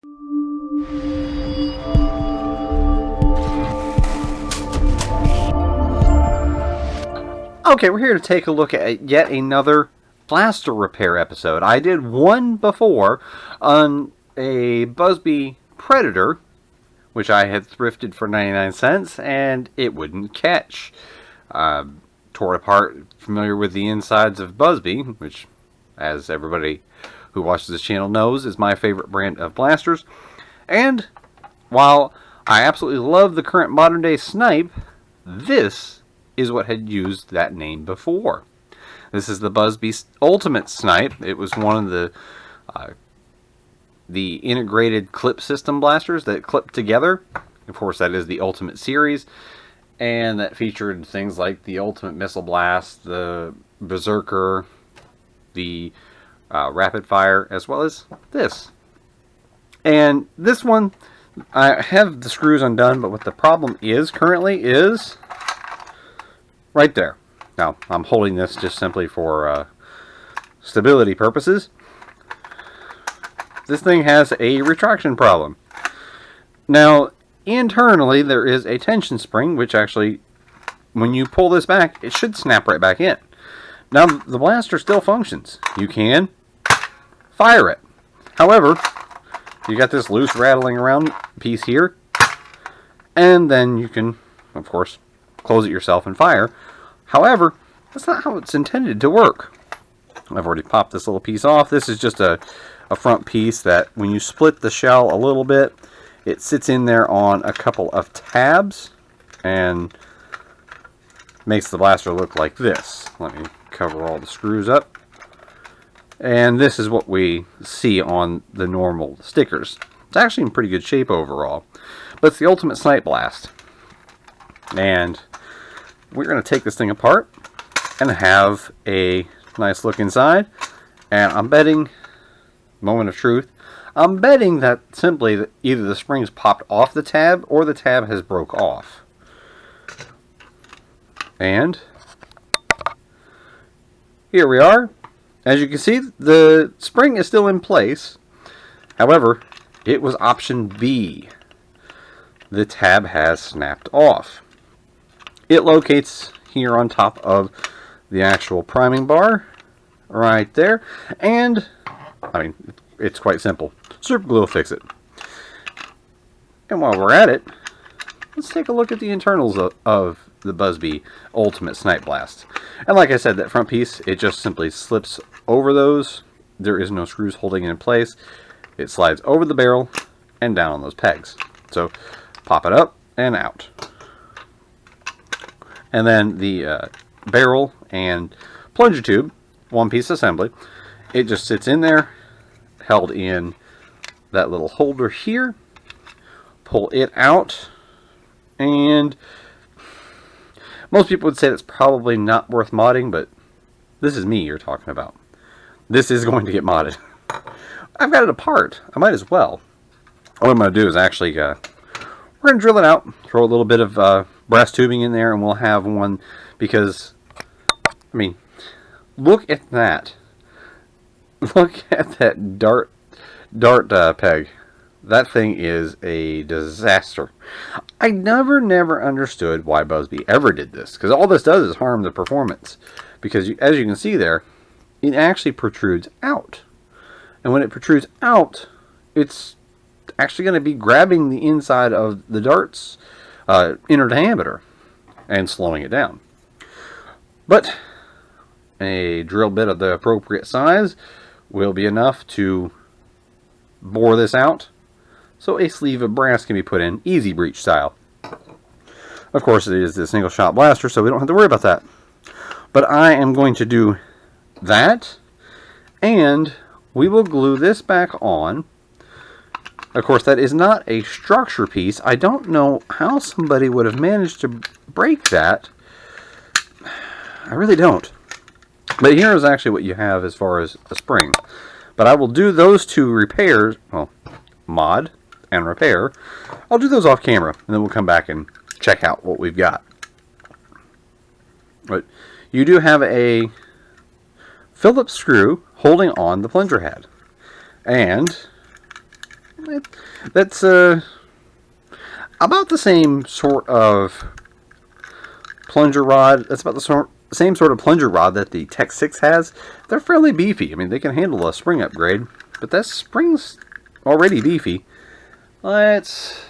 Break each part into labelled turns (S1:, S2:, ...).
S1: Okay, we're here to take a look at yet another blaster repair episode. I did one before on a Busby Predator, which I had thrifted for 99 cents, and it wouldn't catch. Tore it apart, familiar with the insides of Busby, which, as everybody who watches this channel knows, is my favorite brand of blasters. And while I absolutely love the current modern day Snipe, this is what had used that name before. This is the Busby Ultimate Snipe. It was one of the integrated clip system blasters that clip together. Of course, that is the Ultimate series, and that featured things like the Ultimate Missile Blast, the Berserker, the Rapid Fire, as well as this. And this one, I have the screws undone, but what the problem is currently is right there. Now, I'm holding this just simply for stability purposes. This thing has a retraction problem. Now, internally, there is a tension spring, which actually, when you pull this back, it should snap right back in. Now, the blaster still functions. You can fire it. However, you got this loose rattling around piece here, and then you can, of course, close it yourself and fire. However, that's not how it's intended to work. I've already popped this little piece off. This is just a front piece that when you split the shell a little bit, it sits in there on a couple of tabs and makes the blaster look like this. Let me cover all the screws up. And this is what we see on the normal stickers. It's actually in pretty good shape overall. But it's the Ultimate Snipe Blast. And we're going to take this thing apart and have a nice look inside. And I'm betting, moment of truth, I'm betting that simply that either the springs popped off the tab or the tab has broke off. And here we are. As you can see, the spring is still in place. However, it was option B. The tab has snapped off. It locates here on top of the actual priming bar, right there, and, I mean, it's quite simple. Super glue will fix it. And while we're at it, let's take a look at the internals of the Busby Ultimate Snipe Blast. And like I said, that front piece, it just simply slips over those. There is no screws holding it in place. It slides over the barrel and down on those pegs. So, pop it up and out. And then the barrel and plunger tube, one piece assembly, it just sits in there, held in that little holder here. Pull it out, and most people would say that's probably not worth modding, but this is me you're talking about. This is going to get modded. I've got it apart. I might as well. What I'm going to do is actually, we're going to drill it out, throw a little bit of brass tubing in there, and we'll have one, because, I mean, look at that. Look at that dart peg. That thing is a disaster. I never understood why Busby ever did this, because all this does is harm the performance. Because as you can see there, it actually protrudes out. And when it protrudes out, it's actually going to be grabbing the inside of the dart's inner diameter and slowing it down. But a drill bit of the appropriate size will be enough to bore this out, so a sleeve of brass can be put in, easy breech style. Of course, it is a single shot blaster, so we don't have to worry about that. But I am going to do that, and we will glue this back on. Of course, that is not a structure piece. I don't know how somebody would have managed to break that. I really don't. But here is actually what you have as far as a spring. But I will do those two repairs, well, mod and repair. I'll do those off camera, and then we'll come back and check out what we've got. But you do have a Phillips screw holding on the plunger head. And That's about the same sort of plunger rod. That's about the same sort of plunger rod that the Tech 6 has. They're fairly beefy. I mean, they can handle a spring upgrade, but that spring's already beefy. Let's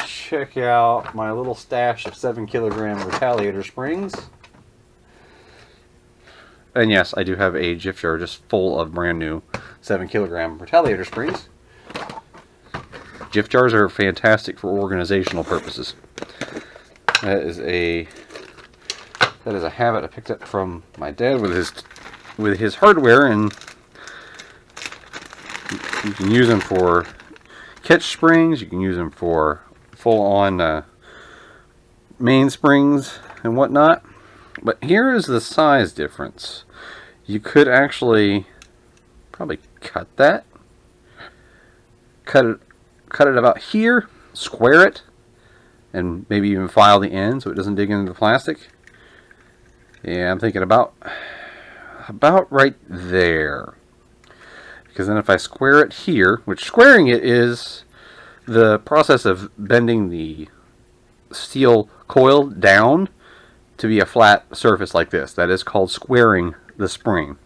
S1: check out my little stash of 7-kilogram Retaliator springs. And yes, I do have a gift jar just full of brand new 7-kilogram Retaliator springs. Gift jars are fantastic for organizational purposes. That is a habit I picked up from my dad with his hardware, and you can use them for catch springs, you can use them for full-on main springs and whatnot. But here is the size difference. You could actually probably cut that. Cut it about here, square it, and maybe even file the end so it doesn't dig into the plastic. Yeah, I'm thinking about right there. Because then if I square it here, which squaring it is the process of bending the steel coil down to be a flat surface like this. That is called squaring the spring.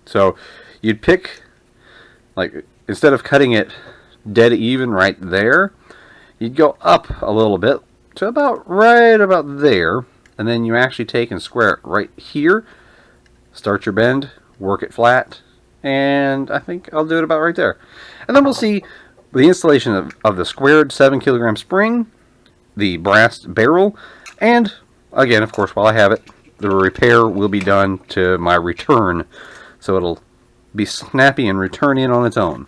S1: So you'd pick, like, instead of cutting it dead even right there, you'd go up a little bit to right about there, and then you actually take and square it right here. Start your bend, work it flat, and I think I'll do it about right there. And then we'll see the installation of the squared 7-kilogram spring, the brass barrel, and again, of course, while I have it, the repair will be done to my return, so it'll be snappy and return in on its own.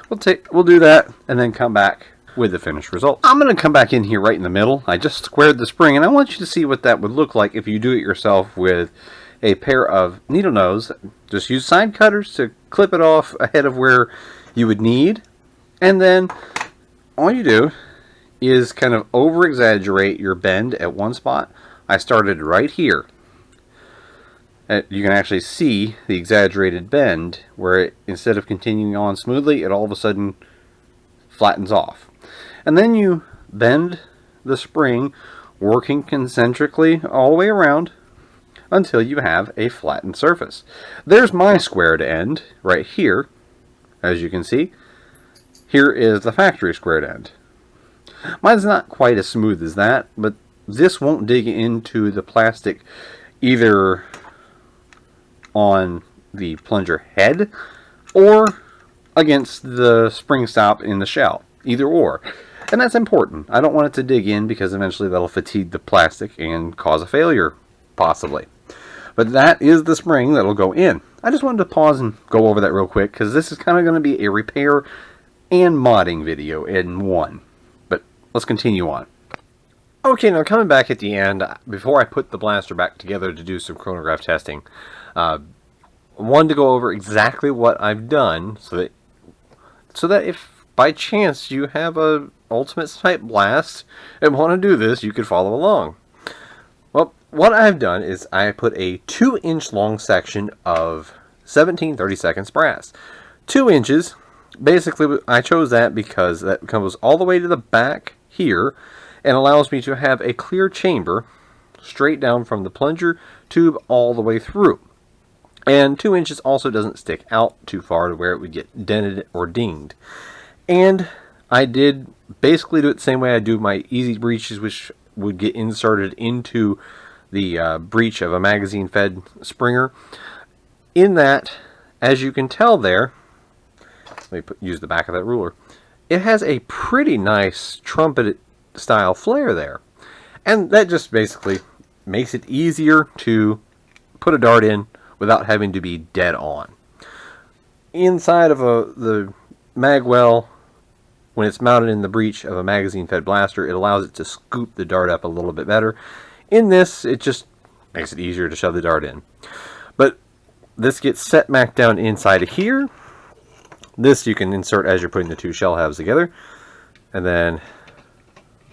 S1: We'll do that and then come back with the finished result. I'm going to come back in here right in the middle. I just squared the spring, and I want you to see what that would look like if you do it yourself with a pair of needle nose. Just use side cutters to clip it off ahead of where you would need, and then all you do is kind of over exaggerate your bend at one spot. I started right here. You can actually see the exaggerated bend where it, instead of continuing on smoothly, it all of a sudden flattens off. And then you bend the spring, working concentrically all the way around until you have a flattened surface. There's my squared end right here, as you can see. Here is the factory squared end. Mine's not quite as smooth as that, but this won't dig into the plastic either on the plunger head or against the spring stop in the shell. Either or. And that's important. I don't want it to dig in because eventually that'll fatigue the plastic and cause a failure, possibly. But that is the spring that'll go in. I just wanted to pause and go over that real quick because this is kind of going to be a repair and modding video in one. But let's continue on. Okay, now coming back at the end, before I put the blaster back together to do some chronograph testing, I wanted to go over exactly what I've done so that if by chance you have a ultimate Snipe Blast and want to do this, you could follow along. Well, what I've done is I put a 2-inch long section of 17/32 brass. 2 inches, basically I chose that because that comes all the way to the back here and allows me to have a clear chamber straight down from the plunger tube all the way through. And 2 inches also doesn't stick out too far to where it would get dented or dinged. And I did basically do it the same way I do my easy breeches, which would get inserted into the breech of a magazine-fed Springer. In that, as you can tell there, let me use the back of that ruler, it has a pretty nice trumpet-style flare there. And that just basically makes it easier to put a dart in without having to be dead on. Inside of the mag well, when it's mounted in the breech of a magazine-fed blaster, it allows it to scoop the dart up a little bit better. In this, it just makes it easier to shove the dart in. But this gets set back down inside of here. This you can insert as you're putting the two shell halves together. And then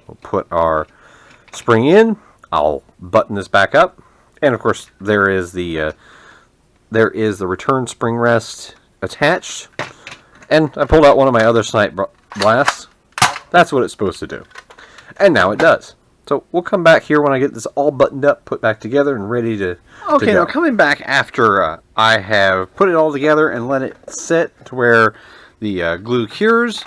S1: we'll put our spring in. I'll button this back up. And of course, there is the return spring rest attached. And I pulled out one of my other Snipe Blasts. That's what it's supposed to do. And now it does. So we'll come back here when I get this all buttoned up, put back together, and ready to Okay, now coming back after I have put it all together and let it sit to where the glue cures,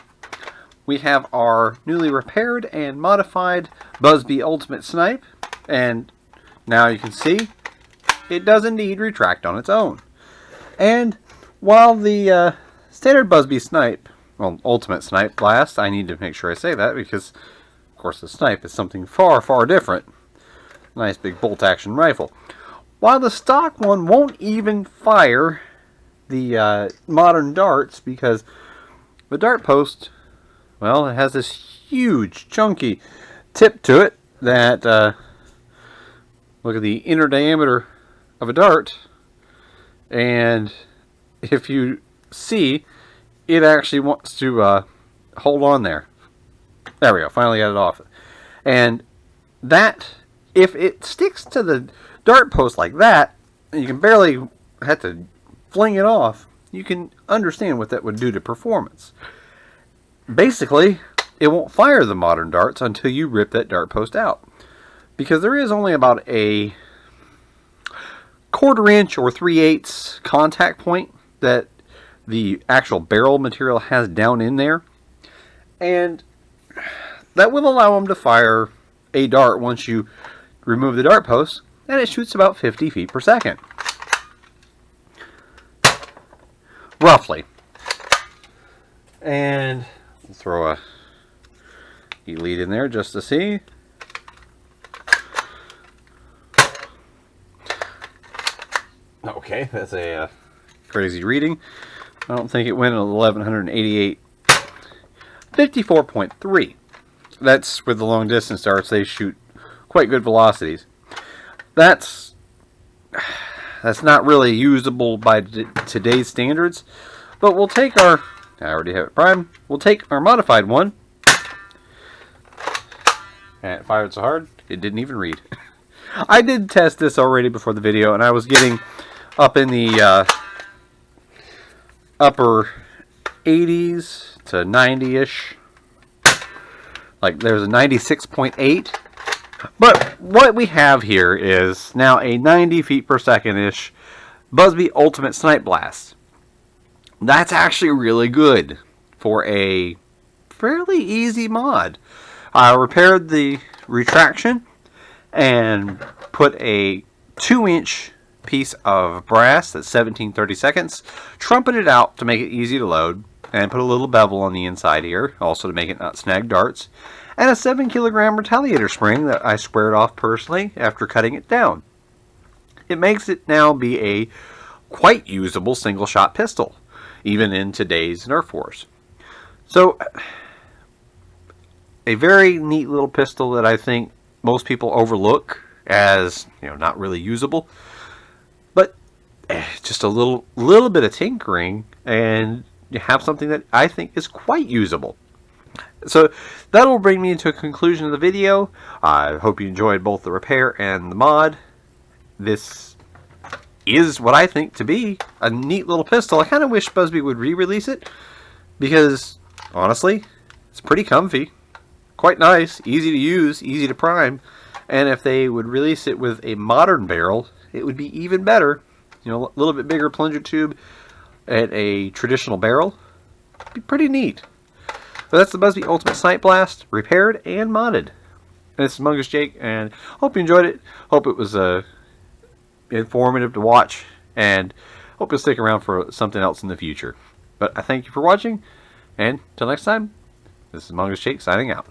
S1: we have our newly repaired and modified Buzzbee Ultimate Snipe. And now you can see it does indeed retract on its own. And while the standard Buzzbee Snipe, well, Ultimate Snipe Blast, I need to make sure I say that because, of course, the Snipe is something far, far different. Nice big bolt action rifle. While the stock one won't even fire the modern darts because the dart post, well, it has this huge, chunky tip to it that, look at the inner diameter of a dart, and if you see, it actually wants to hold on there. There we go, finally got it off. And that, if it sticks to the dart post like that, you can barely have to fling it off, you can understand what that would do to performance. Basically, it won't fire the modern darts until you rip that dart post out. Because there is only about a 1/4 inch or 3/8 contact point that the actual barrel material has down in there. And that will allow them to fire a dart once you remove the dart post, and it shoots about 50 feet per second. Roughly. And we'll throw a elite in there just to see. Okay, that's a crazy reading. I don't think it went at 1188. 54.3. That's with the long distance darts. They shoot quite good velocities. That's not really usable by today's standards, but we'll take our, I already have it primed, we'll take our modified one, and it fired so hard it didn't even read. I did test this already before the video, and I was getting up in the upper 80s to 90-ish. Like there's a 96.8. But what we have here is now a 90 feet per second-ish Buzzbee Ultimate Snipe Blast. That's actually really good for a fairly easy mod. I repaired the retraction and put a 2-inch piece of brass that's 17/32, trumpeted out to make it easy to load, and put a little bevel on the inside here, also to make it not snag darts, and a 7-kilogram retaliator spring that I squared off personally after cutting it down. It makes it now be a quite usable single-shot pistol, even in today's Nerf wars. So, a very neat little pistol that I think most people overlook as, not really usable. But just a little bit of tinkering, and you have something that I think is quite usable. So that'll bring me to a conclusion of the video. I hope you enjoyed both the repair and the mod. This is what I think to be a neat little pistol. I kind of wish Buzzbee would re-release it, because honestly, it's pretty comfy, quite nice, easy to use, easy to prime, and if they would release it with a modern barrel, it would be even better. A little bit bigger plunger tube and a traditional barrel. It'd be pretty neat. But that's the Buzzbee Ultimate Snipe Blast, repaired and modded. And this is MongooseJake, and hope you enjoyed it. Hope it was informative to watch, and hope you'll stick around for something else in the future. But I thank you for watching, and until next time, this is MongooseJake signing out.